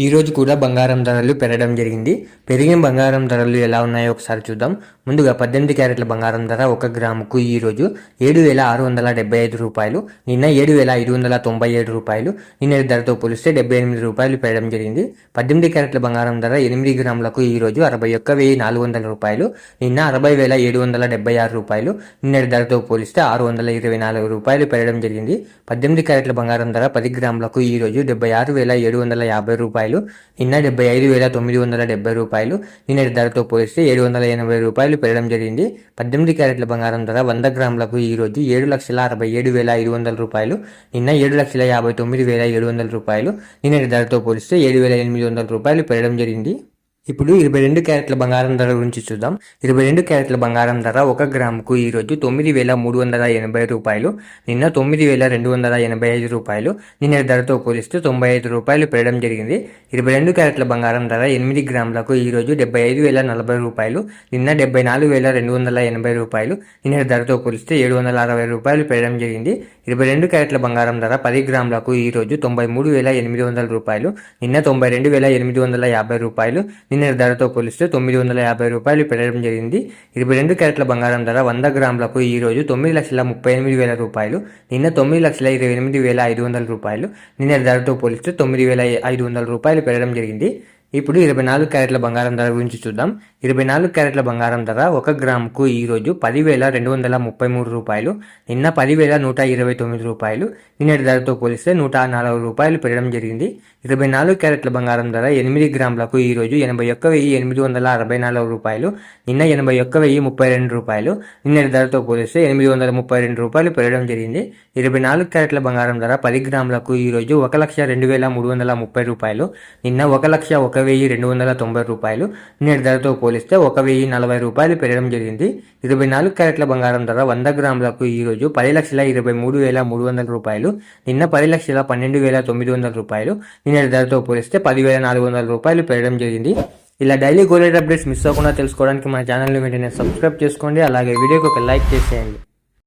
ఈ రోజు కూడా బంగారం ధరలు పెరగడం జరిగింది. పెరిగిన బంగారం ధరలు ఎలా ఉన్నాయో ఒకసారి చూద్దాం. ముందుగా 18 క్యారెట్ల బంగారం ధర 1 గ్రాముకు ఈ రోజు 7,675 రూపాయలు, నిన్న 7,597 రూపాయలు. నిన్నటి ధరతో పోలిస్తే 78 రూపాయలు పెరగడం జరిగింది. 18 క్యారెట్ల బంగారం ధర 8 గ్రాములకు ఈ రోజు 61,400 రూపాయలు, నిన్న 60,776 రూపాయలు. నిన్నటి ధరతో పోలిస్తే 624 రూపాయలు పెరగడం జరిగింది. 18 క్యారెట్ల బంగారం ధర 10 గ్రాములకు ఈ రోజు 76,750 రూపాయలు, నిన్న 75,970 రూపాయలు. నిన్నటి ధరతో పోలిస్తే 780 రూపాయలు పెరగడం జరిగింది. 18 క్యారెట్ల బంగారం ధర 100 గ్రాములకు ఈ రోజు 7,67,500 రూపాయలు, నిన్న 7,59,700 రూపాయలు. నిన్నటి ధరతో పోలిస్తే 7,800 రూపాయలు పెరగడం జరిగింది. ఇప్పుడు 22 క్యారెట్ల బంగారం ధర గురించి చూద్దాం. 22 క్యారెట్ల బంగారం ధర 1 గ్రాముకు ఈ రోజు 9,380 రూపాయలు, నిన్న 9,285 రూపాయలు. నిన్నటి ధరతో పోలిస్తే 95 రూపాయలు పెరగడం జరిగింది. 22 క్యారెట్ల బంగారం ధర 8 గ్రాములకు ఈ రోజు 75,040 రూపాయలు, నిన్న 74,280 రూపాయలు. నిన్నటి ధరతో పోలిస్తే 760 రూపాయలు పెరగడం జరిగింది. 22 క్యారెట్ల బంగారం ధర 10 గ్రాములకు ఈ రోజు 93,800 రూపాయలు, నిన్న 92,850 రూపాయలు. నిన్నటి ధరతో పోలిస్తే 950 రూపాయలు పెరగడం జరిగింది. 22 క్యారెట్ల బంగారం ధర 100 గ్రాములకు ఈ రోజు 9,38,000 రూపాయలు, నిన్న 9,28,500 రూపాయలు. నిన్నటి ధరతో పోలిస్తే 9,500 రూపాయలు పెరగడం జరిగింది. ఇప్పుడు 24 క్యారెట్ల బంగారం ధర గురించి చూద్దాం. 24 క్యారెట్ల బంగారం ధర 1 గ్రాముకు ఈ రోజు 10,233 రూపాయలు, నిన్న 10,129 రూపాయలు. నిన్నటి ధరతో పోలిస్తే 104 రూపాయలు పెరగడం జరిగింది. 24 క్యారెట్ల బంగారం ధర 8 గ్రాములకు ఈ రోజు 81,864 రూపాయలు, నిన్న 81,032 రూపాయలు. నిన్నటి ధరతో పోలిస్తే 832 రూపాయలు పెరగడం జరిగింది. 24 క్యారెట్ల బంగారం ధర 10 గ్రాములకు ఈ రోజు 1,02,330 రూపాయలు, నిన్న 1,01,290 రూపాయలు. నిన్నటి ధరతో పోలిస్తే 1,040 రూపాయలు పెరగడం జరిగింది. 24 క్యారెట్ల బంగారం ధర 100 గ్రాములకు ఈ రోజు 10,23,300 రూపాయలు, నిన్న 10,12,900 రూపాయలు. నిన్నటి ధరతో పోలిస్తే 10,400 రూపాయలు పెరగడం జరిగింది. ఇలా డైలీ గోల్డ్ అప్డేట్స్ మిస్ అవ్వకుండా తెలుసుకోవడానికి మన ఛానల్ని వెంటనే సబ్స్క్రైబ్ చేసుకోండి. అలాగే వీడియోకి ఒక లైక్ చేసేయండి.